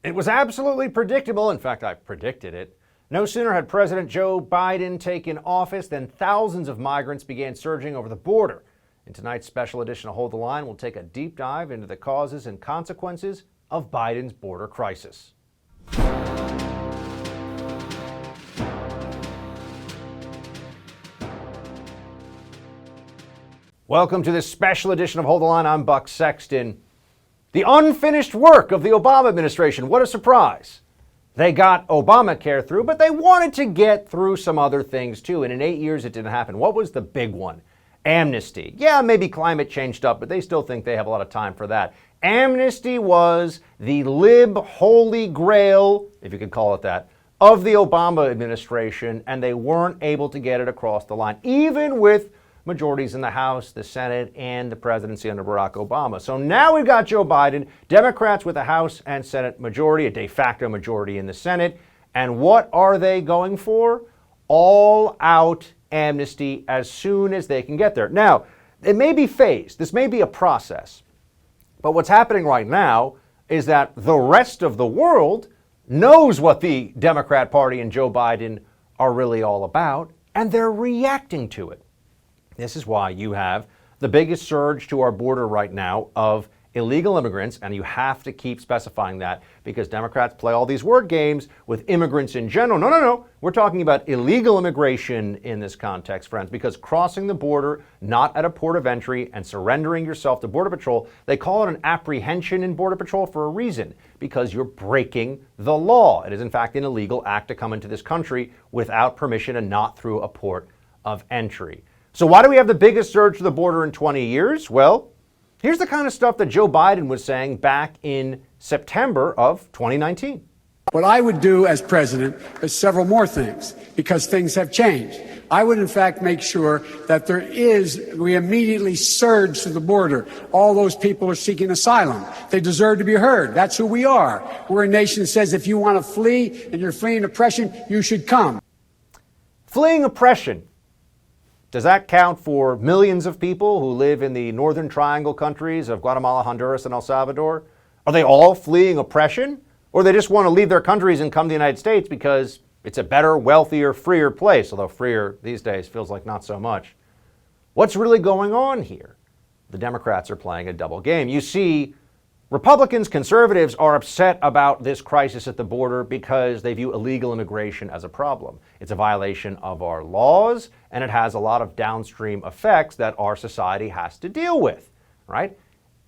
It was absolutely predictable. In fact, I predicted it. No sooner had President Joe Biden taken office than thousands of migrants began surging over the border. In tonight's special edition of Hold the Line, we'll take a deep dive into the causes and consequences of Biden's border crisis. Welcome to this special edition of Hold the Line. I'm Buck Sexton. The unfinished work of the Obama administration. What a surprise. They got Obamacare through, but they wanted to get through some other things too. And in 8 years, it didn't happen. What was the big one? Amnesty. Yeah, maybe climate changed up, but they still think they have a lot of time for that. Amnesty was the lib holy grail, if you could call it that, of the Obama administration, and they weren't able to get it across the line, even with majorities in the House, the Senate, and the presidency under Barack Obama. So now we've got Joe Biden, Democrats with a House and Senate majority, a de facto majority in the Senate. And what are they going for? All out amnesty as soon as they can get there. Now, it may be phased. This may be a process. But what's happening right now is that the rest of the world knows what the Democrat Party and Joe Biden are really all about, and they're reacting to it. This is why you have the biggest surge to our border right now of illegal immigrants, and you have to keep specifying that because Democrats play all these word games with immigrants in general. No. We're talking about illegal immigration in this context, friends, because crossing the border, not at a port of entry, and surrendering yourself to Border Patrol, they call it an apprehension in Border Patrol for a reason, because you're breaking the law. It is, in fact, an illegal act to come into this country without permission and not through a port of entry. So why do we have the biggest surge to the border in 20 years? Well, here's the kind of stuff that Joe Biden was saying back in September of 2019. What I would do as president is several more things, because things have changed. I would, in fact, make sure that we immediately surge to the border. All those people are seeking asylum. They deserve to be heard. That's who we are. We're a nation that says if you want to flee and you're fleeing oppression, you should come. Fleeing oppression. Does that count for millions of people who live in the Northern Triangle countries of Guatemala, Honduras, and El Salvador? Are they all fleeing oppression? Or they just want to leave their countries and come to the United States because it's a better, wealthier, freer place, although freer these days feels like not so much. What's really going on here? The Democrats are playing a double game. You see, Republicans, conservatives are upset about this crisis at the border because they view illegal immigration as a problem. It's a violation of our laws, and it has a lot of downstream effects that our society has to deal with, right?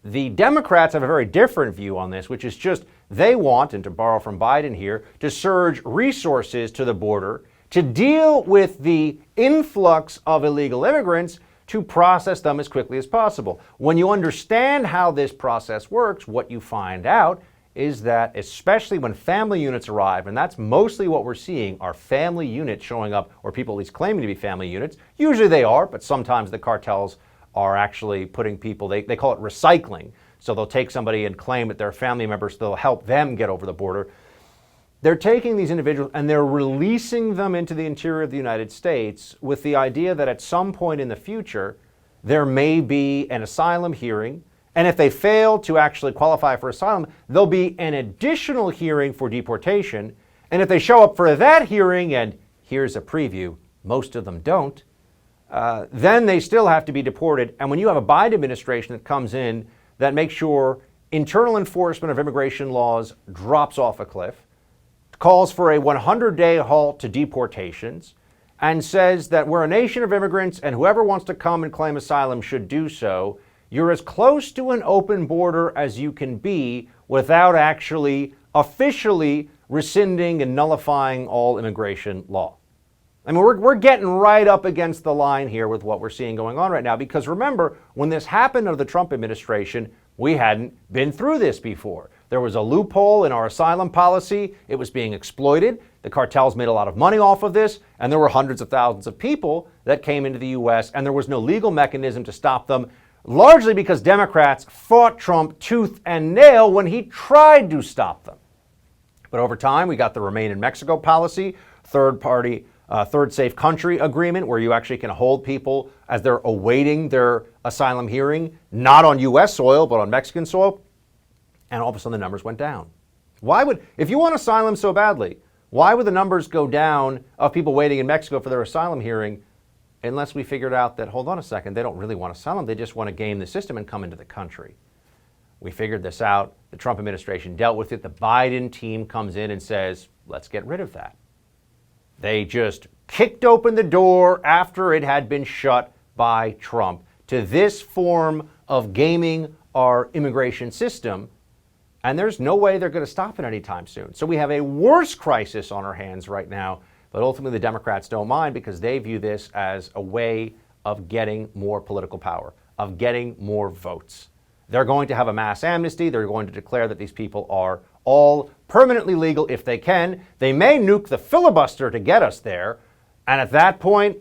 The Democrats have a very different view on this, which is just they want, and to borrow from Biden here, to surge resources to the border to deal with the influx of illegal immigrants to process them as quickly as possible. When you understand how this process works, what you find out is that especially when family units arrive, and that's mostly what we're seeing, are family units showing up, or people at least claiming to be family units. Usually they are, but sometimes the cartels are actually putting people, they call it recycling. So they'll take somebody and claim that they're family members, so they'll help them get over the border. They're taking these individuals and they're releasing them into the interior of the United States with the idea that at some point in the future, there may be an asylum hearing. And if they fail to actually qualify for asylum, there'll be an additional hearing for deportation. And if they show up for that hearing, and here's a preview, most of them don't, then they still have to be deported. And when you have a Biden administration that comes in that makes sure internal enforcement of immigration laws drops off a cliff, calls for a 100-day halt to deportations, and says that we're a nation of immigrants and whoever wants to come and claim asylum should do so, you're as close to an open border as you can be without actually officially rescinding and nullifying all immigration law. I mean, we're getting right up against the line here with what we're seeing going on right now, because remember, when this happened under the Trump administration, we hadn't been through this before. There was a loophole in our asylum policy. It was being exploited. The cartels made a lot of money off of this, and there were hundreds of thousands of people that came into the U.S., and there was no legal mechanism to stop them, largely because Democrats fought Trump tooth and nail when he tried to stop them. But over time, we got the Remain in Mexico policy, third safe country agreement, where you actually can hold people as they're awaiting their asylum hearing, not on U.S. soil, but on Mexican soil. And all of a sudden the numbers went down. If you want asylum so badly, why would the numbers go down of people waiting in Mexico for their asylum hearing unless we figured out that, hold on a second, they don't really want asylum, they just want to game the system and come into the country? We figured this out. The Trump administration dealt with it. The Biden team comes in and says, let's get rid of that. They just kicked open the door after it had been shut by Trump to this form of gaming our immigration system, and there's no way they're going to stop it anytime soon. So we have a worse crisis on our hands right now, but ultimately the Democrats don't mind because they view this as a way of getting more political power, of getting more votes. They're going to have a mass amnesty. They're going to declare that these people are all permanently legal if they can. They may nuke the filibuster to get us there. And at that point,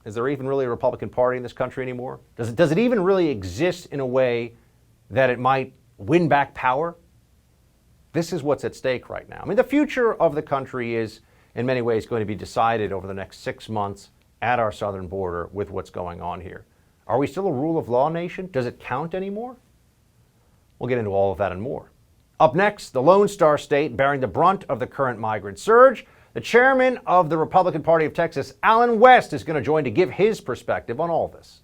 is there even really a Republican Party in this country anymore? Does it even really exist in a way that it might win back power? This is what's at stake right now. I mean, the future of the country is in many ways going to be decided over the next 6 months at our southern border with what's going on here. Are we still a rule of law nation? Does it count anymore? We'll get into all of that and more. Up next, the Lone Star State bearing the brunt of the current migrant surge. The chairman of the Republican Party of Texas, Allen West, is going to join to give his perspective on all this.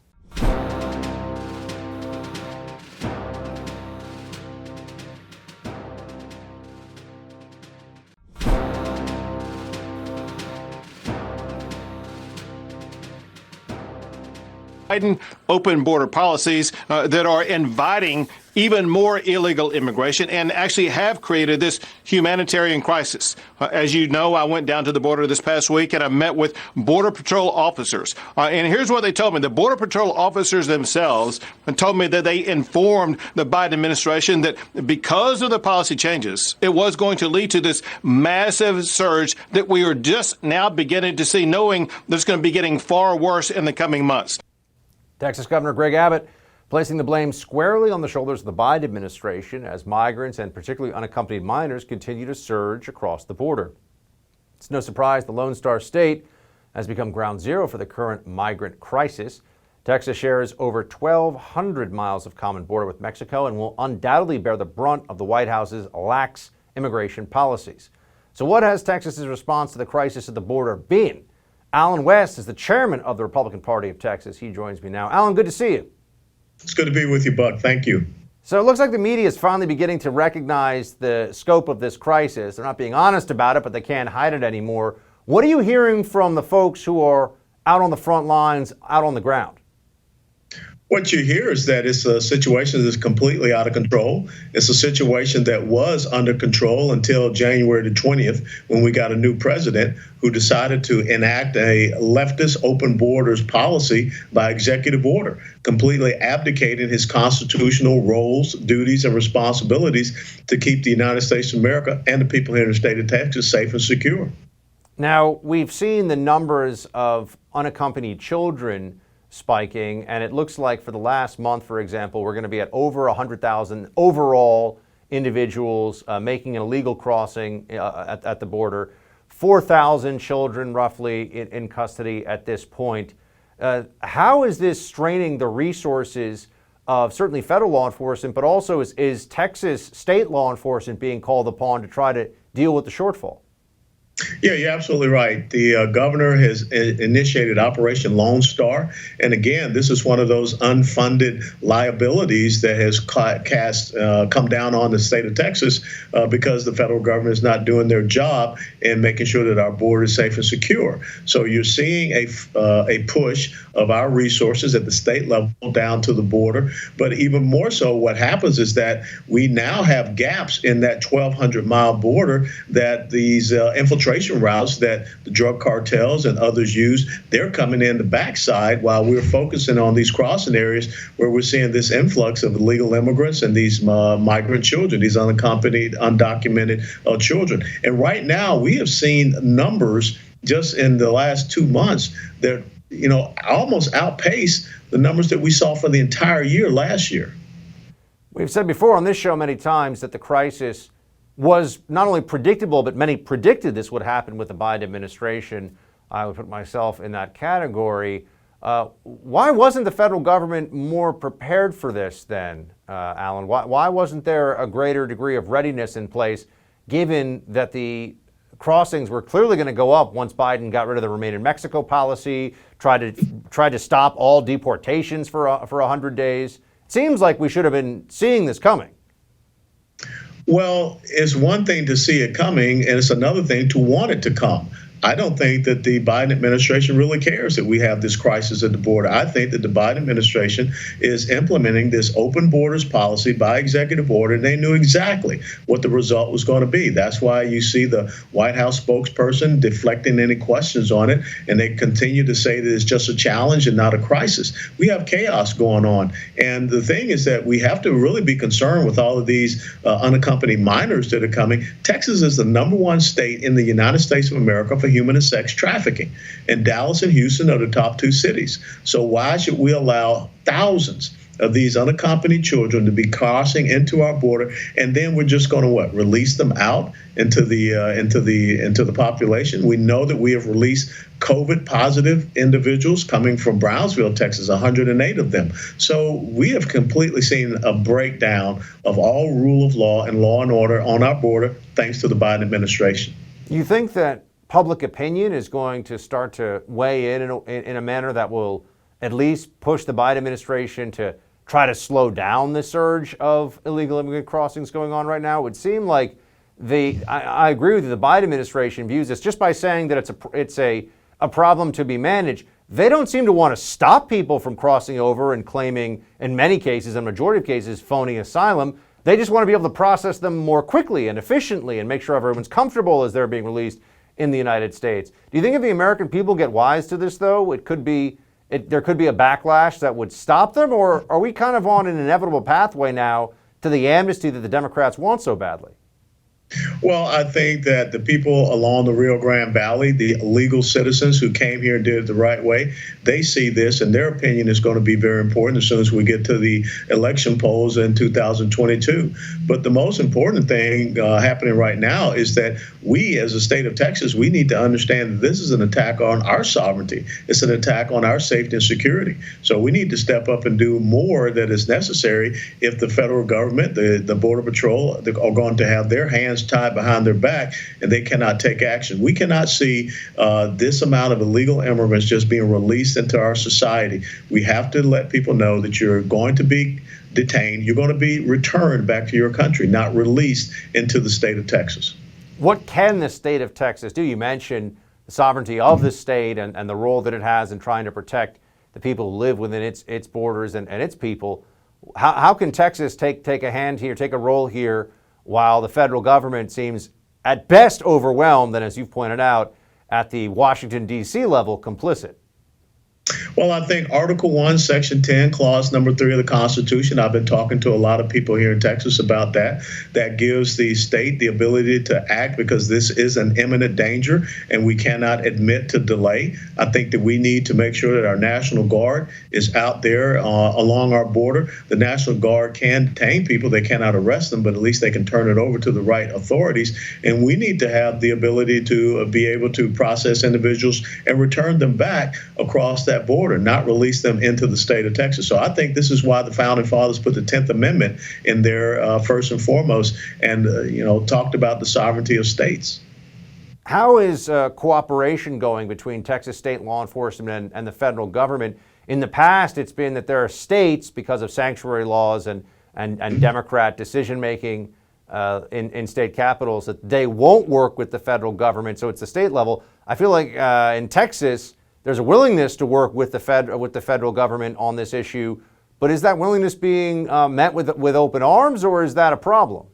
Biden open border policies that are inviting even more illegal immigration and actually have created this humanitarian crisis. As you know, I went down to the border this past week and I met with Border Patrol officers. And here's what they told me. The Border Patrol officers themselves told me that they informed the Biden administration that because of the policy changes, it was going to lead to this massive surge that we are just now beginning to see, knowing that it's going to be getting far worse in the coming months. Texas Governor Greg Abbott placing the blame squarely on the shoulders of the Biden administration as migrants and particularly unaccompanied minors continue to surge across the border. It's no surprise the Lone Star State has become ground zero for the current migrant crisis. Texas shares over 1,200 miles of common border with Mexico and will undoubtedly bear the brunt of the White House's lax immigration policies. So what has Texas's response to the crisis at the border been? Allen West is the chairman of the Republican Party of Texas. He joins me now. Allen, good to see you. It's good to be with you, Buck. Thank you. So it looks like the media is finally beginning to recognize the scope of this crisis. They're not being honest about it, but they can't hide it anymore. What are you hearing from the folks who are out on the front lines, out on the ground? What you hear is that it's a situation that's completely out of control. It's a situation that was under control until January the 20th, when we got a new president who decided to enact a leftist open borders policy by executive order, completely abdicating his constitutional roles, duties, and responsibilities to keep the United States of America and the people here in the state of Texas safe and secure. Now, we've seen the numbers of unaccompanied children spiking, and it looks like for the last month, for example, we're going to be at over 100,000 overall individuals making an illegal crossing at the border, 4,000 children roughly in custody at this point. How is this straining the resources of certainly federal law enforcement, but also is Texas state law enforcement being called upon to try to deal with the shortfall? Yeah, you're absolutely right. The governor has initiated Operation Lone Star. And again, this is one of those unfunded liabilities that has come down on the state of Texas because the federal government is not doing their job in making sure that our border is safe and secure. So you're seeing a push of our resources at the state level down to the border. But even more so, what happens is that we now have gaps in that 1,200-mile border that these infiltration routes that the drug cartels and others use, they're coming in the backside while we're focusing on these crossing areas where we're seeing this influx of illegal immigrants and these migrant children, these unaccompanied, undocumented children. And right now we have seen numbers just in the last 2 months that, almost outpace the numbers that we saw for the entire year last year. We've said before on this show many times that the crisis was not only predictable, but many predicted this would happen with the Biden administration. I would put myself in that category. Why wasn't the federal government more prepared for this then, Allen? Why wasn't there a greater degree of readiness in place given that the crossings were clearly going to go up once Biden got rid of the Remain in Mexico policy, tried to stop all deportations for 100 days. It seems like we should have been seeing this coming. Well, it's one thing to see it coming, and it's another thing to want it to come. I don't think that the Biden administration really cares that we have this crisis at the border. I think that the Biden administration is implementing this open borders policy by executive order, and they knew exactly what the result was going to be. That's why you see the White House spokesperson deflecting any questions on it, and they continue to say that it's just a challenge and not a crisis. We have chaos going on, and the thing is that we have to really be concerned with all of these unaccompanied minors that are coming. Texas is the #1 state in the United States of America for human and sex trafficking. And Dallas and Houston are the top 2 cities. So why should we allow thousands of these unaccompanied children to be crossing into our border, and then we're just going to release them out into the population? We know that we have released COVID positive individuals coming from Brownsville, Texas, 108 of them. So we have completely seen a breakdown of all rule of law and order on our border thanks to the Biden administration. You think that public opinion is going to start to weigh in a manner that will at least push the Biden administration to try to slow down the surge of illegal immigrant crossings going on right now? It would seem like I agree with you, the Biden administration views this just by saying that it's a problem to be managed. They don't seem to want to stop people from crossing over and claiming, in many cases, a majority of cases, phony asylum. They just want to be able to process them more quickly and efficiently and make sure everyone's comfortable as they're being released in the United States. Do you think if the American people get wise to this, though, there could be a backlash that would stop them? Or are we kind of on an inevitable pathway now to the amnesty that the Democrats want so badly? Well, I think that the people along the Rio Grande Valley, the illegal citizens who came here and did it the right way, they see this, and their opinion is going to be very important as soon as we get to the election polls in 2022. But the most important thing happening right now is that we, as a state of Texas, we need to understand that this is an attack on our sovereignty. It's an attack on our safety and security. So we need to step up and do more that is necessary if the federal government, the Border Patrol, are going to have their hands tied behind their back and they cannot take action. We cannot see this amount of illegal immigrants just being released into our society. We have to let people know that you're going to be detained, you're going to be returned back to your country, not released into the state of Texas. What can the state of Texas do? You mentioned the sovereignty of the state and the role that it has in trying to protect the people who live within its borders and its people. How can Texas take a hand here, take a role here, while the federal government seems at best overwhelmed and, as you've pointed out, at the Washington, D.C. level, complicit? Well, I think Article 1, Section 10, Clause number 3 of the Constitution, I've been talking to a lot of people here in Texas about that. That gives the state the ability to act because this is an imminent danger and we cannot admit to delay. I think that we need to make sure that our National Guard is out there along our border. The National Guard can detain people. They cannot arrest them, but at least they can turn it over to the right authorities. And we need to have the ability to be able to process individuals and return them back across that border, not release them into the state of Texas. So I think this is why the Founding Fathers put the 10th Amendment in there first and foremost and, talked about the sovereignty of states. How is cooperation going between Texas state law enforcement and the federal government? In the past, it's been that there are states, because of sanctuary laws and Democrat decision-making in state capitals, that they won't work with the federal government, so it's the state level. I feel like in Texas, there's a willingness to work with the federal government on this issue, but is that willingness being met with open arms, or is that a problem?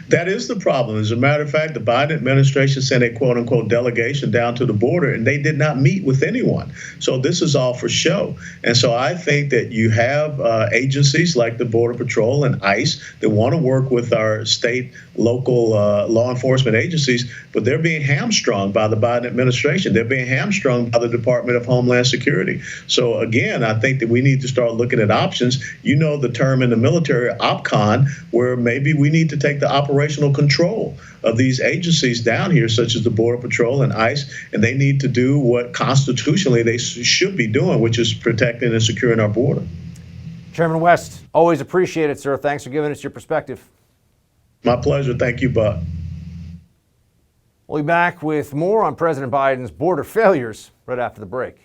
That is the problem. As a matter of fact, the Biden administration sent a quote unquote delegation down to the border and they did not meet with anyone. So this is all for show. And so I think that you have agencies like the Border Patrol and ICE that want to work with our state, local law enforcement agencies, but they're being hamstrung by the Biden administration. They're being hamstrung by the Department of Homeland Security. So again, I think that we need to start looking at options. You know the term in the military, OPCON, where maybe we need to take the operational control of these agencies down here, such as the Border Patrol and ICE, and they need to do what constitutionally they should be doing, which is protecting and securing our border. Chairman West, always appreciate it, sir. Thanks for giving us your perspective. My pleasure. Thank you, Buck. We'll be back with more on President Biden's border failures right after the break.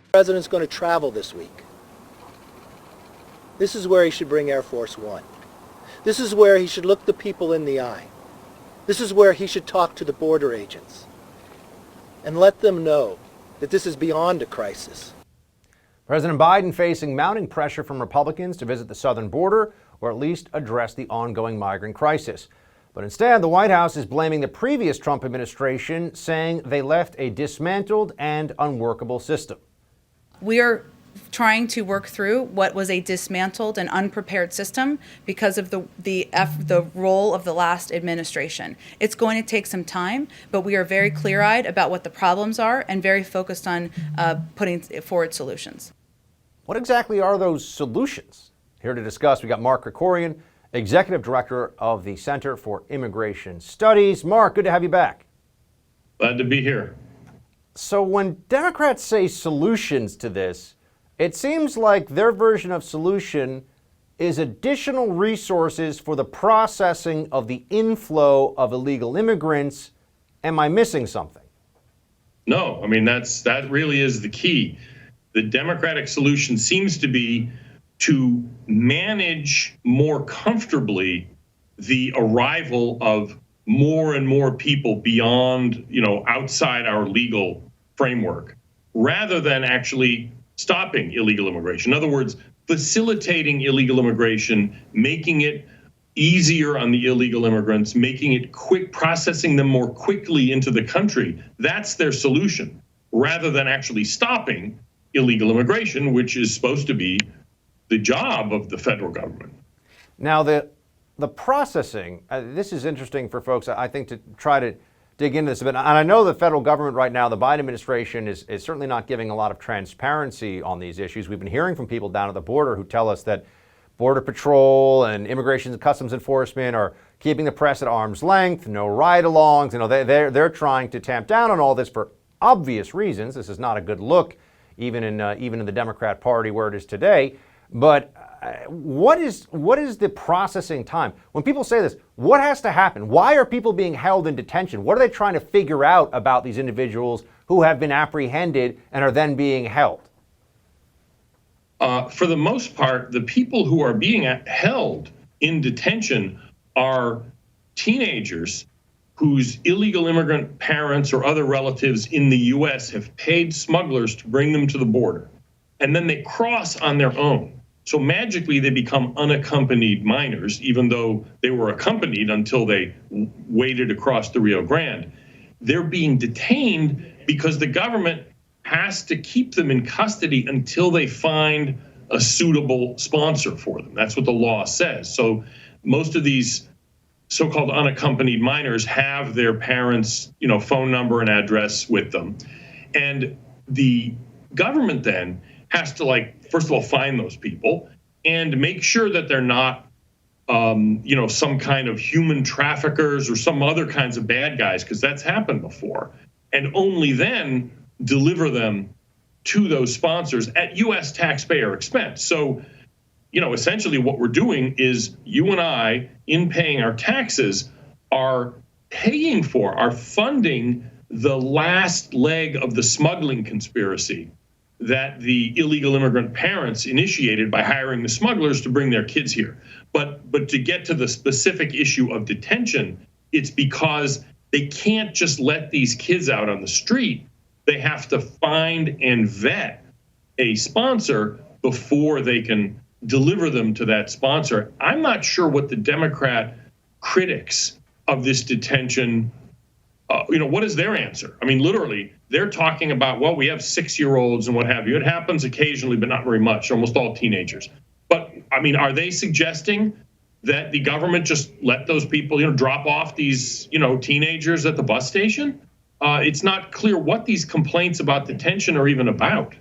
The president's going to travel this week. This is where he should bring Air Force One. This is where he should look the people in the eye. This is where he should talk to the border agents and let them know that this is beyond a crisis. President Biden facing mounting pressure from Republicans to visit the southern border or at least address the ongoing migrant crisis. But instead, the White House is blaming the previous Trump administration, saying they left a dismantled and unworkable system. We are trying to work through what was a dismantled and unprepared system because of the role of the last administration. It's going to take some time, but we are very clear-eyed about what the problems are and very focused on putting forward solutions. What exactly are those solutions? Here to discuss, we got Mark Krikorian, Executive Director of the Center for Immigration Studies. Mark, good to have you back. Glad to be here. So when Democrats say solutions to this, it seems like their version of solution is additional resources for the processing of the inflow of illegal immigrants. Am I missing something? No, I mean, that really is the key. The Democratic solution seems to be to manage more comfortably the arrival of more and more people beyond, outside our legal framework, rather than actually stopping illegal immigration. In other words, facilitating illegal immigration, making it easier on the illegal immigrants, making it quick, processing them more quickly into the country. That's their solution, rather than actually stopping illegal immigration, which is supposed to be the job of the federal government. Now, the processing, this is interesting for folks, I think, to try to dig into this a bit. And I know the federal government right now, the Biden administration is certainly not giving a lot of transparency on these issues. We've been hearing from people down at the border who tell us that Border Patrol and Immigration and Customs Enforcement are keeping the press at arm's length, no ride-alongs. They're trying to tamp down on all this for obvious reasons. This is not a good look, even in the Democrat Party where it is today. But what is the processing time? When people say this, what has to happen? Why are people being held in detention? What are they trying to figure out about these individuals who have been apprehended and are then being held? For the most part, the people who are being held in detention are teenagers whose illegal immigrant parents or other relatives in the U.S. have paid smugglers to bring them to the border. And then they cross on their own. So magically, they become unaccompanied minors, even though they were accompanied until they waded across the Rio Grande. They're being detained because the government has to keep them in custody until they find a suitable sponsor for them. That's what the law says. So most of these so-called unaccompanied minors have their parents' phone number and address with them. And the government then has to, first of all, find those people and make sure that they're not, some kind of human traffickers or some other kinds of bad guys, because that's happened before. And only then deliver them to those sponsors at U.S. taxpayer expense. So, essentially what we're doing is you and I, in paying our taxes, are funding the last leg of the smuggling conspiracy that the illegal immigrant parents initiated by hiring the smugglers to bring their kids here. But to get to the specific issue of detention, it's because they can't just let these kids out on the street. They have to find and vet a sponsor before they can deliver them to that sponsor. I'm not sure what the Democrat critics of this detention, what is their answer? I mean, literally, they're talking about, well, we have 6-year-olds and what have you. It happens occasionally, but not very much, almost all teenagers. But, are they suggesting that the government just let those people, drop off these, teenagers at the bus station? It's not clear what these complaints about detention are even about.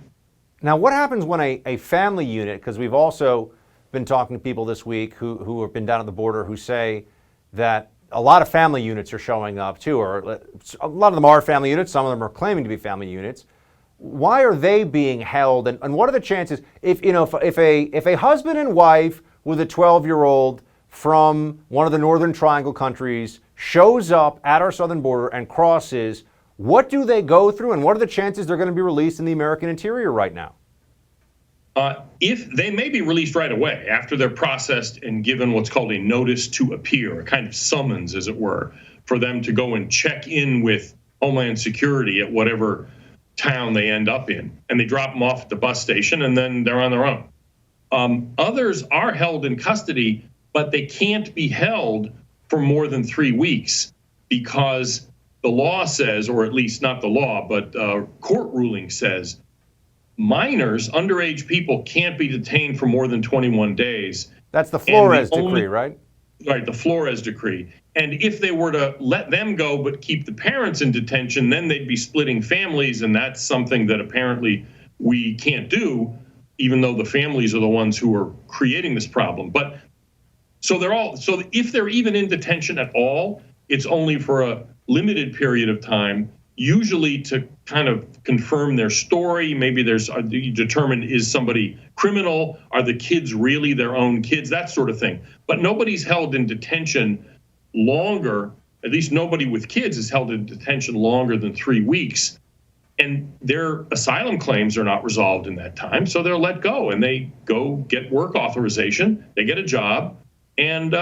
Now, what happens when a family unit, because we've also been talking to people this week who have been down at the border who say that a lot of family units are showing up too, or a lot of them are family units. Some of them are claiming to be family units. Why are they being held? And what are the chances if a husband and wife with a 12-year-old from one of the Northern Triangle countries shows up at our southern border and crosses, what do they go through, and what are the chances they're going to be released in the American interior right now? If they may be released right away after they're processed and given what's called a notice to appear, a kind of summons, as it were, for them to go and check in with Homeland Security at whatever town they end up in, and they drop them off at the bus station, and then they're on their own. Others are held in custody, but they can't be held for more than 3 weeks because the law says, or at least not the law, but court ruling says, minors, underage people can't be detained for more than 21 days. That's the Flores decree, right? Right, the Flores decree. And if they were to let them go but keep the parents in detention, then they'd be splitting families, and that's something that apparently we can't do, even though the families are the ones who are creating this problem. But so if they're even in detention at all, it's only for a limited period of time, usually to kind of confirm their story. Maybe you determine, is somebody criminal? Are the kids really their own kids? That sort of thing. But nobody's held in detention longer, at least nobody with kids is held in detention longer than 3 weeks. And their asylum claims are not resolved in that time. So they're let go and they go get work authorization, they get a job, and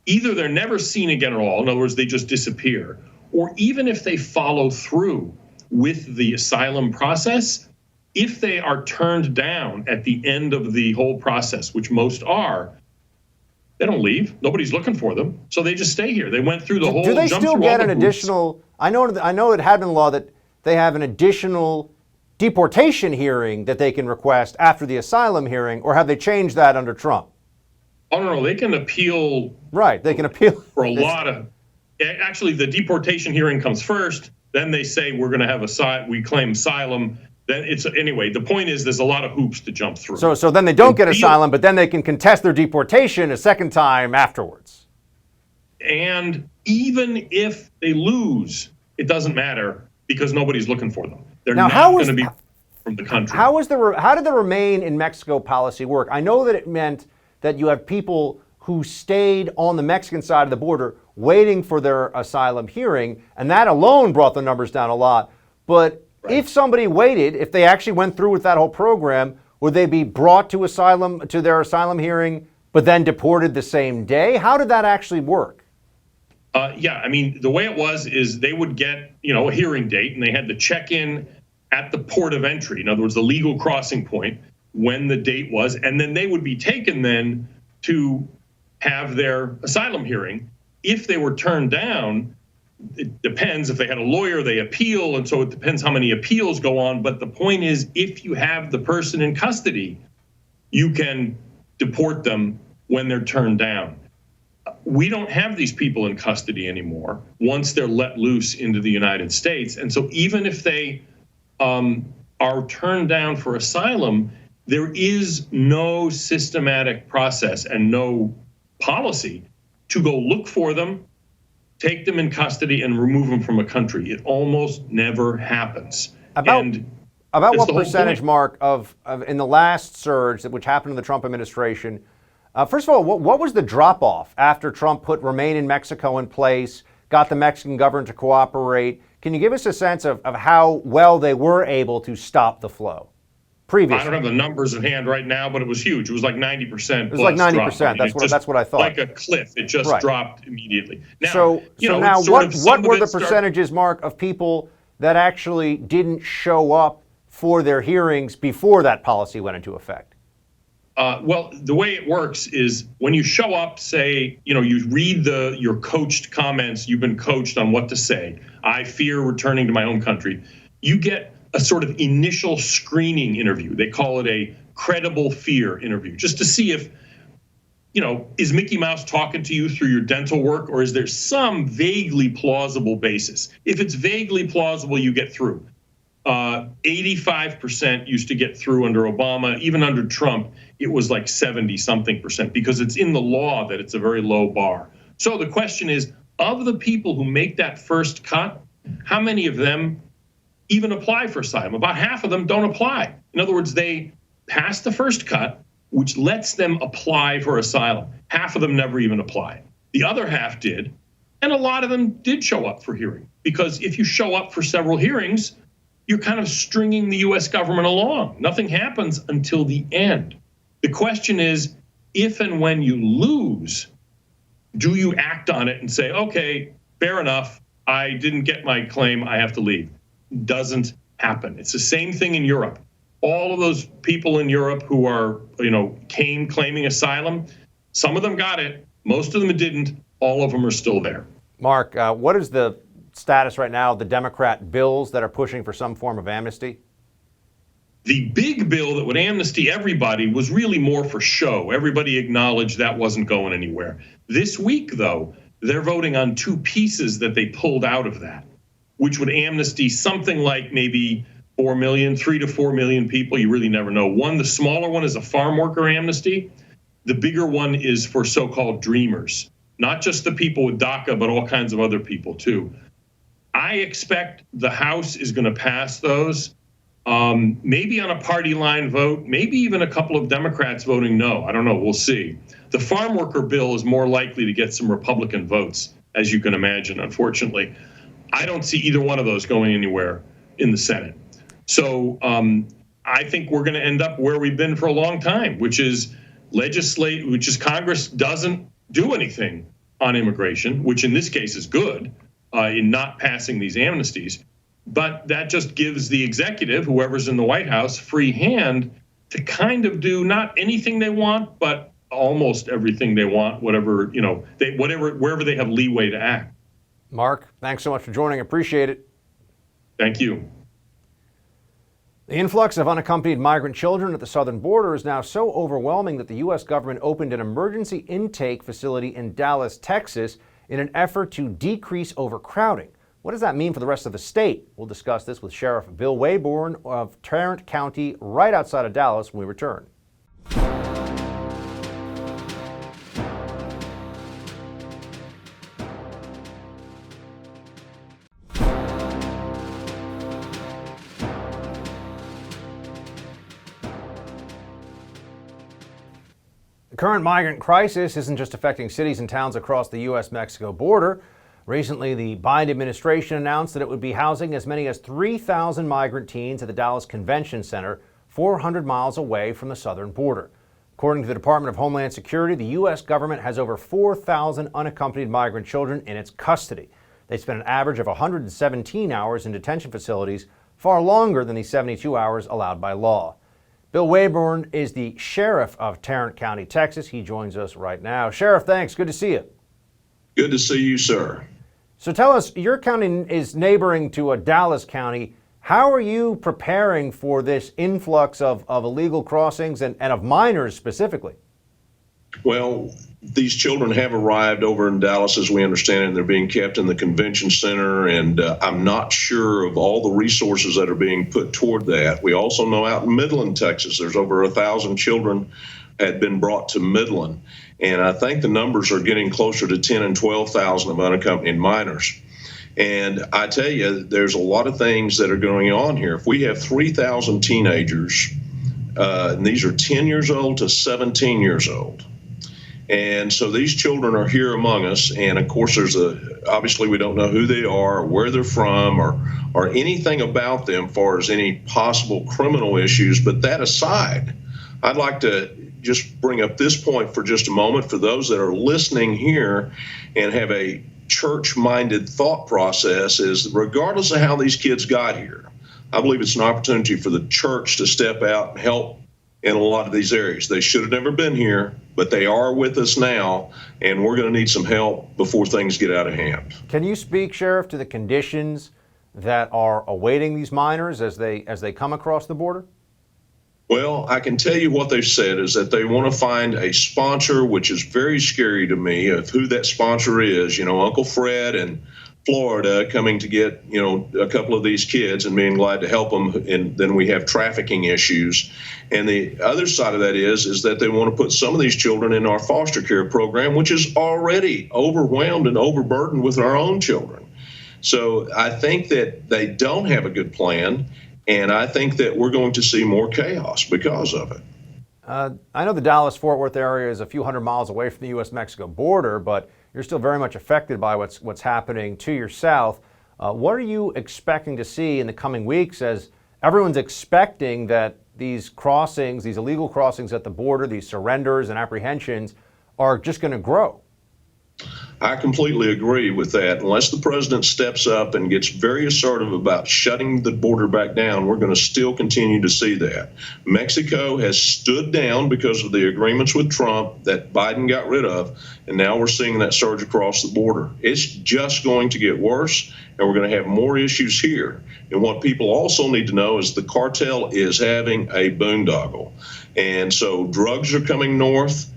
either they're never seen again at all, in other words, they just disappear, or even if they follow through with the asylum process, if they are turned down at the end of the whole process, which most are, they don't leave. Nobody's looking for them, so they just stay here. They went through the whole. Do they still get an additional? I know it had been law that they have an additional deportation hearing that they can request after the asylum hearing, or have they changed that under Trump? Oh no, they can appeal. Right, they can appeal for a lot of. Actually, the deportation hearing comes first. Then they say we're going to have we claim asylum. Then anyway. The point is, there's a lot of hoops to jump through. So then they don't get asylum, but then they can contest their deportation a second time afterwards. And even if they lose, it doesn't matter because nobody's looking for them. They're not going to be from the country. How did the Remain in Mexico policy work? I know that it meant that you have people who stayed on the Mexican side of the border waiting for their asylum hearing, and that alone brought the numbers down a lot. But if somebody waited, if they actually went through with that whole program, would they be brought to their asylum hearing, but then deported the same day? How did that actually work? Yeah, I mean, the way it was is they would get, a hearing date, and they had to check in at the port of entry. In other words, the legal crossing point when the date was, and then they would be taken then to have their asylum hearing. If they were turned down, it depends. If they had a lawyer, they appeal, and so it depends how many appeals go on. But the point is, if you have the person in custody, you can deport them when they're turned down. We don't have these people in custody anymore once they're let loose into the United States. And so even if they are turned down for asylum, there is no systematic process and no policy to go look for them, take them in custody, and remove them from a country. It almost never happens. About what percentage, Mark, of in the last surge, which happened in the Trump administration, first of all, what was the drop-off after Trump put Remain in Mexico in place, got the Mexican government to cooperate? Can you give us a sense of how well they were able to stop the flow previously? I don't have the numbers at hand right now, but it was huge. It was like 90%. It was like 90%. That's what I thought. Like a cliff. It just dropped immediately. Now, so now what were the percentages, Mark, of people that actually didn't show up for their hearings before that policy went into effect? Well, the way it works is when you show up, say, you read your coached comments, you've been coached on what to say. I fear returning to my own country. You get a sort of initial screening interview. They call it a credible fear interview, just to see if, is Mickey Mouse talking to you through your dental work, or is there some vaguely plausible basis? If it's vaguely plausible, you get through. 85% used to get through under Obama. Even under Trump, it was like 70-something%, because it's in the law that it's a very low bar. So the question is, of the people who make that first cut, how many of them even apply for asylum? About half of them don't apply. In other words, they pass the first cut, which lets them apply for asylum. Half of them never even apply. The other half did, and a lot of them did show up for hearing. Because if you show up for several hearings, you're kind of stringing the US government along. Nothing happens until the end. The question is, if and when you lose, do you act on it and say, okay, fair enough, I didn't get my claim, I have to leave? Doesn't happen. It's the same thing in Europe. All of those people in Europe who are, came claiming asylum, some of them got it, most of them didn't, all of them are still there. Mark, what is the status right now of the Democrat bills that are pushing for some form of amnesty? The big bill that would amnesty everybody was really more for show. Everybody acknowledged that wasn't going anywhere. This week, though, they're voting on two pieces that they pulled out of that, which would amnesty something like maybe 4 million, 3 to 4 million people. You really never know. One, the smaller one is a farm worker amnesty. The bigger one is for so-called dreamers, not just the people with DACA, but all kinds of other people too. I expect the House is going to pass those, maybe on a party line vote, maybe even a couple of Democrats voting no. I don't know. We'll see. The farm worker bill is more likely to get some Republican votes, as you can imagine, unfortunately. I don't see either one of those going anywhere in the Senate. So I think we're going to end up where we've been for a long time, which is Congress doesn't do anything on immigration, which in this case is good in not passing these amnesties. But that just gives the executive, whoever's in the White House, free hand to kind of do not anything they want, but almost everything they want, wherever they have leeway to act. Mark, thanks so much for joining. Appreciate it. Thank you. The influx of unaccompanied migrant children at the southern border is now so overwhelming that the U.S. government opened an emergency intake facility in Dallas, Texas, in an effort to decrease overcrowding. What does that mean for the rest of the state? We'll discuss this with Sheriff Bill Waybourn of Tarrant County, right outside of Dallas, when we return. The current migrant crisis isn't just affecting cities and towns across the U.S.-Mexico border. Recently, the Biden administration announced that it would be housing as many as 3,000 migrant teens at the Dallas Convention Center, 400 miles away from the southern border. According to the Department of Homeland Security, the U.S. government has over 4,000 unaccompanied migrant children in its custody. They spend an average of 117 hours in detention facilities, far longer than the 72 hours allowed by law. Bill Waybourn is the sheriff of Tarrant County, Texas. He joins us right now. Sheriff, thanks. Good to see you. Good to see you, sir. So tell us, your county is neighboring to a Dallas County. How are you preparing for this influx of illegal crossings and of minors specifically? Well, these children have arrived over in Dallas, as we understand it. They're being kept in the convention center, and I'm not sure of all the resources that are being put toward that. We also know out in Midland, Texas, there's over 1,000 children had been brought to Midland, and I think the numbers are getting closer to 10 and 12,000 of unaccompanied minors. And I tell you, there's a lot of things that are going on here. If we have 3,000 teenagers, and these are 10 years old to 17 years old, and so these children are here among us, and of course obviously we don't know who they are, or where they're from, or anything about them as far as any possible criminal issues. But that aside, I'd like to just bring up this point for just a moment for those that are listening here and have a church-minded thought process, is regardless of how these kids got here, I believe it's an opportunity for the church to step out and help in a lot of these areas. They should have never been here, but they are with us now, and we're going to need some help before things get out of hand. Can you speak, Sheriff, to the conditions that are awaiting these minors as they come across the border? Well, I can tell you what they've said is that they want to find a sponsor, which is very scary to me, of who that sponsor is. You know, Uncle Fred and Florida coming to get, a couple of these kids and being glad to help them. And then we have trafficking issues. And the other side of that is that they want to put some of these children in our foster care program, which is already overwhelmed and overburdened with our own children. So I think that they don't have a good plan. And I think that we're going to see more chaos because of it. I know the Dallas-Fort Worth area is a few hundred miles away from the U.S.-Mexico border, but you're still very much affected by what's happening to your south. What are you expecting to see in the coming weeks, as everyone's expecting that these crossings, these illegal crossings at the border, these surrenders and apprehensions are just going to grow? I completely agree with that. Unless the president steps up and gets very assertive about shutting the border back down, we're going to still continue to see that. Mexico has stood down because of the agreements with Trump that Biden got rid of, and now we're seeing that surge across the border. It's just going to get worse, and we're going to have more issues here. And what people also need to know is the cartel is having a boondoggle. And so drugs are coming north,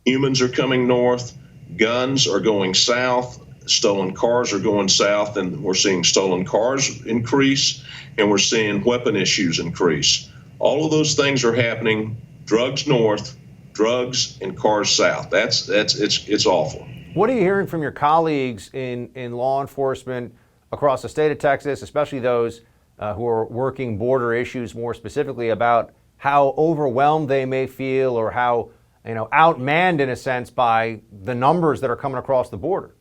humans are coming north, guns are going south, stolen cars are going south, and we're seeing stolen cars increase, and we're seeing weapon issues increase. All of those things are happening. Drugs north, drugs and cars south. It's awful. What are you hearing from your colleagues in law enforcement across the state of Texas, especially those who are working border issues more specifically, about how overwhelmed they may feel, or how outmanned in a sense by the numbers that are coming across the border?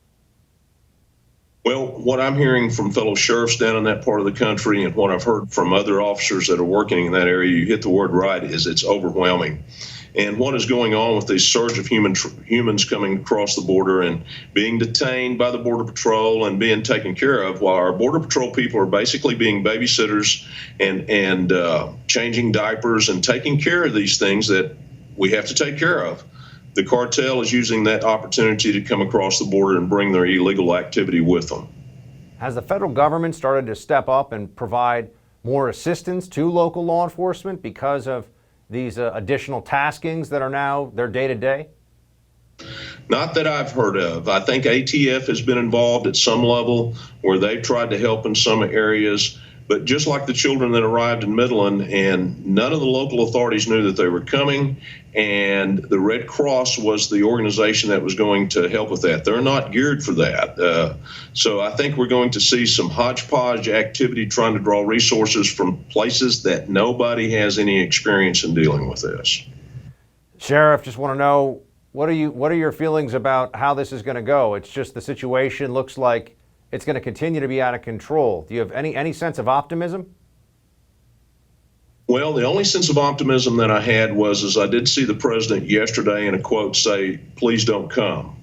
Well, what I'm hearing from fellow sheriffs down in that part of the country, and what I've heard from other officers that are working in that area, you hit the word right, is it's overwhelming. And what is going on with this surge of humans coming across the border and being detained by the Border Patrol and being taken care of, while our Border Patrol people are basically being babysitters and changing diapers and taking care of these things that we have to take care of. The cartel is using that opportunity to come across the border and bring their illegal activity with them. Has the federal government started to step up and provide more assistance to local law enforcement because of these additional taskings that are now their day-to-day? Not that I've heard of. I think ATF has been involved at some level where they've tried to help in some areas. But just like the children that arrived in Midland, and none of the local authorities knew that they were coming, and the Red Cross was the organization that was going to help with that. They're not geared for that. So I think we're going to see some hodgepodge activity trying to draw resources from places that nobody has any experience in dealing with this. Sheriff, just want to know, what are your feelings about how this is going to go? It's just the situation looks like it's going to continue to be out of control. Do you have any sense of optimism? Well, the only sense of optimism that I had was I did see the president yesterday in a quote say, "Please don't come."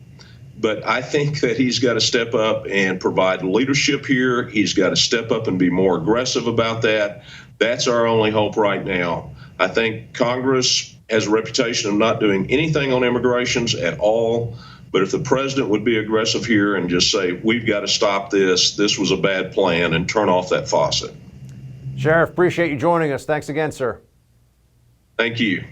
But I think that he's got to step up and provide leadership here. He's got to step up and be more aggressive about that. That's our only hope right now. I think Congress has a reputation of not doing anything on immigrations at all. But if the president would be aggressive here and just say, we've got to stop this, this was a bad plan, and turn off that faucet. Sheriff, appreciate you joining us. Thanks again, sir. Thank you.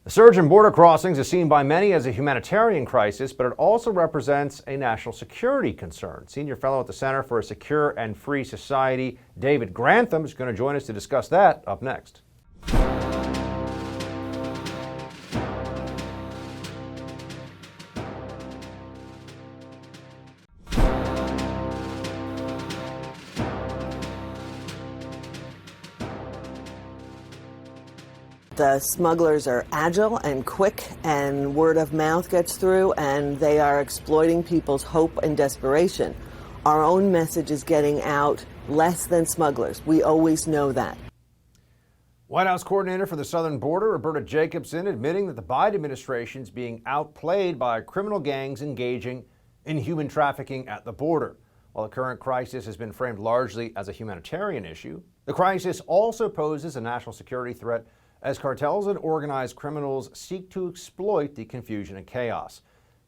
The surge in border crossings is seen by many as a humanitarian crisis, but it also represents a national security concern. Senior fellow at the Center for a Secure and Free Society, David Grantham, is going to join us to discuss that up next. The smugglers are agile and quick, and word of mouth gets through, and they are exploiting people's hope and desperation. Our own message is getting out less than smugglers. We always know that. White House coordinator for the southern border, Roberta Jacobson, admitting that the Biden administration is being outplayed by criminal gangs engaging in human trafficking at the border. While the current crisis has been framed largely as a humanitarian issue, the crisis also poses a national security threat as cartels and organized criminals seek to exploit the confusion and chaos.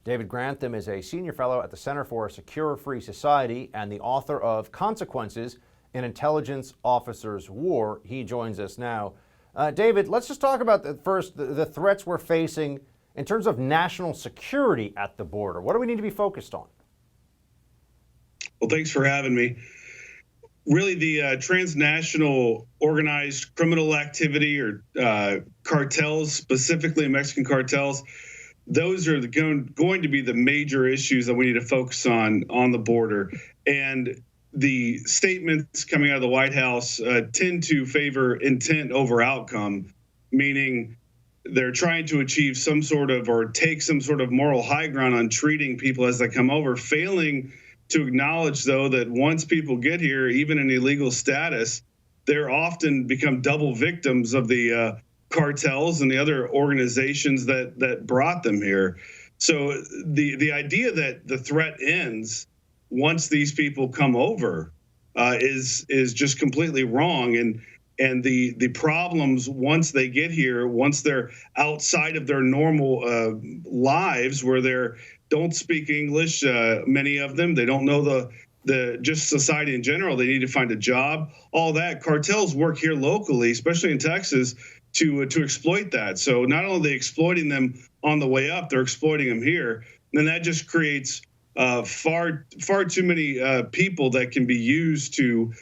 David Grantham is a senior fellow at the Center for a Secure Free Society and the author of Consequences: An Intelligence Officer's War. He joins us now. David, let's just talk about the threats we're facing in terms of national security at the border. What do we need to be focused on? Well, thanks for having me. Really, the transnational organized criminal activity or cartels, specifically Mexican cartels, those are going to be the major issues that we need to focus on the border. And the statements coming out of the White House tend to favor intent over outcome, meaning they're trying to achieve some sort of or take some sort of moral high ground on treating people as they come over, failing to acknowledge, though, that once people get here, even in illegal status, they're often become double victims of the cartels and the other organizations that brought them here. So the idea that the threat ends once these people come over is just completely wrong. And the problems once they get here, once they're outside of their normal lives, where they don't speak English, many of them, they don't know the just society in general. They need to find a job. All that, cartels work here locally, especially in Texas, to exploit that. So not only are they exploiting them on the way up, they're exploiting them here. And that just creates far too many people that can be used to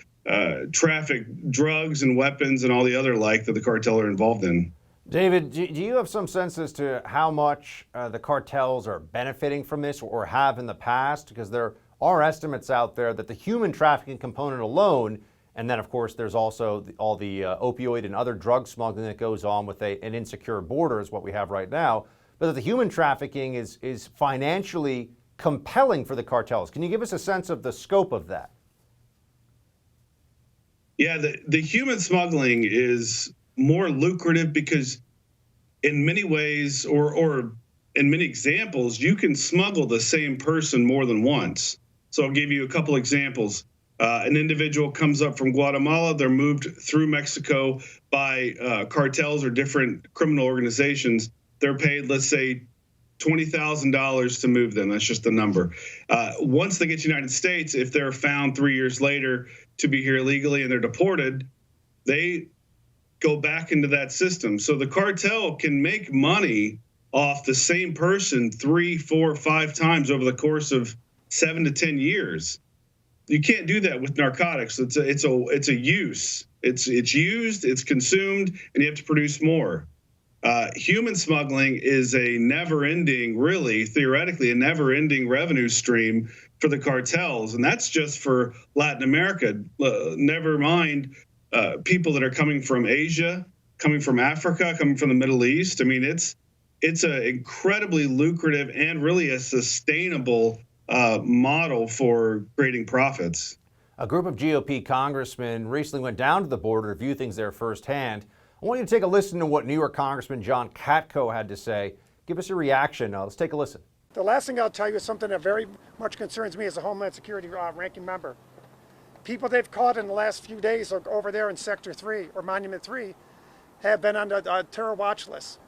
traffic drugs and weapons and all the other like that the cartel are involved in. David, do you have some sense as to how much the cartels are benefiting from this or have in the past? Because there are estimates out there that the human trafficking component alone, and then of course there's also all the opioid and other drug smuggling that goes on with an insecure border is what we have right now, but that the human trafficking is financially compelling for the cartels. Can you give us a sense of the scope of that? Yeah, the human smuggling is more lucrative because in many ways or in many examples, you can smuggle the same person more than once. So I'll give you a couple examples. An individual comes up from Guatemala, they're moved through Mexico by cartels or different criminal organizations. They're paid, let's say, $20,000 to move them. That's just the number. Once they get to the United States, if they're found 3 years later to be here illegally and they're deported, they go back into that system. So the cartel can make money off the same person 3, 4, 5 times over the course of 7 to 10 years. You can't do that with narcotics. It's a use. It's used, it's consumed, and you have to produce more. Human smuggling is a never-ending, really, theoretically, a never-ending revenue stream for the cartels, and that's just for Latin America. Never mind people that are coming from Asia, coming from Africa, coming from the Middle East. I mean, it's an incredibly lucrative and really a sustainable model for creating profits. A group of GOP congressmen recently went down to the border to view things there firsthand. I want you to take a listen to what New York Congressman John Katko had to say. Give us a reaction. Let's take a listen. The last thing I'll tell you is something that very much concerns me as a Homeland Security ranking member. People they've caught in the last few days over there in Sector 3 or Monument 3 have been on the terror watch list.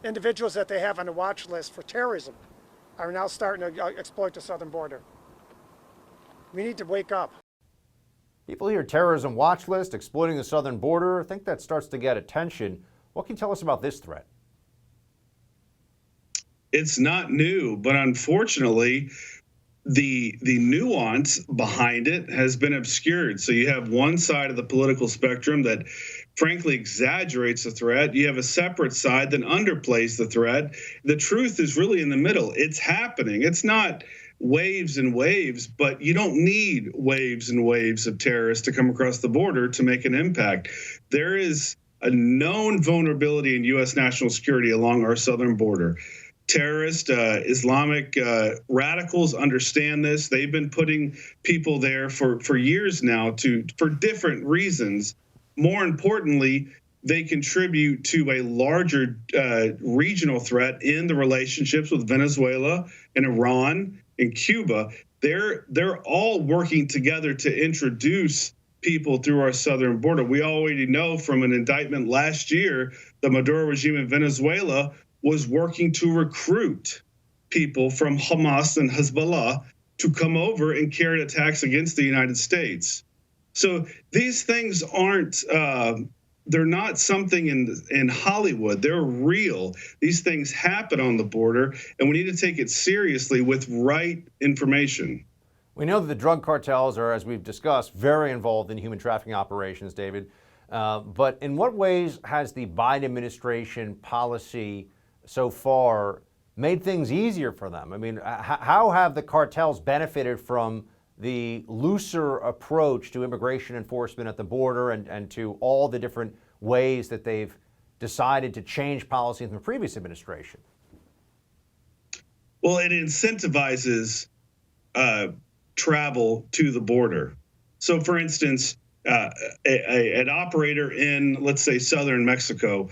Individuals that they have on the watch list for terrorism are now starting to exploit the southern border. We need to wake up. People hear terrorism watch list, exploiting the southern border. I think that starts to get attention. What can you tell us about this threat? It's not new, but unfortunately, the nuance behind it has been obscured. So you have one side of the political spectrum that frankly exaggerates the threat. You have a separate side that underplays the threat. The truth is really in the middle. It's happening. It's not waves and waves, but you don't need waves and waves of terrorists to come across the border to make an impact. There is a known vulnerability in U.S. national security along our southern border. Terrorist Islamic radicals understand this. They've been putting people there for years now for different reasons. More importantly, they contribute to a larger regional threat in the relationships with Venezuela and Iran and Cuba. They're all working together to introduce people through our southern border. We already know from an indictment last year, the Maduro regime in Venezuela was working to recruit people from Hamas and Hezbollah to come over and carry attacks against the United States. So these things aren't, they're not something in Hollywood. They're real. These things happen on the border, and we need to take it seriously with right information. We know that the drug cartels are, as we've discussed, very involved in human trafficking operations, David. But in what ways has the Biden administration policy so far made things easier for them? I mean, how have the cartels benefited from the looser approach to immigration enforcement at the border and to all the different ways that they've decided to change policy in the previous administration? Well, it incentivizes travel to the border. So, for instance, an operator in, let's say, southern Mexico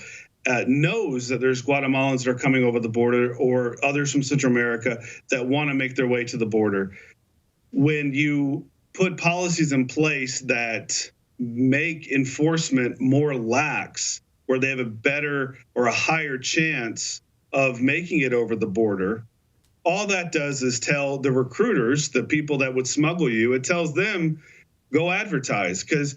knows that there's Guatemalans that are coming over the border or others from Central America that want to make their way to the border. When you put policies in place that make enforcement more lax, where they have a better or a higher chance of making it over the border, all that does is tell the recruiters, the people that would smuggle you, it tells them, go advertise. Because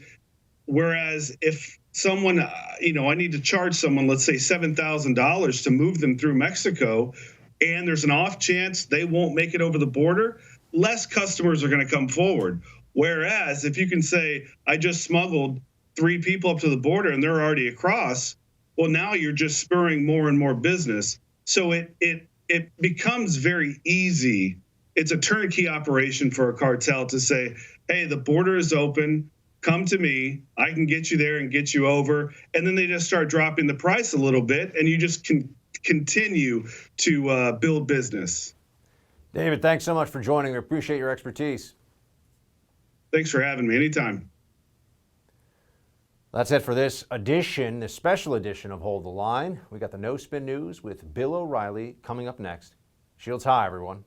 whereas if someone, I need to charge someone, let's say $7,000 to move them through Mexico, and there's an off chance they won't make it over the border, less customers are going to come forward. Whereas if you can say, I just smuggled 3 people up to the border and they're already across, well, now you're just spurring more and more business. So it becomes very easy. It's a turnkey operation for a cartel to say, hey, the border is open. Come to me. I can get you there and get you over. And then they just start dropping the price a little bit, and you just can continue to build business. David, thanks so much for joining. We appreciate your expertise. Thanks for having me. Anytime. That's it for this edition, this special edition of Hold the Line. We got the No Spin News with Bill O'Reilly coming up next. Shields high, everyone.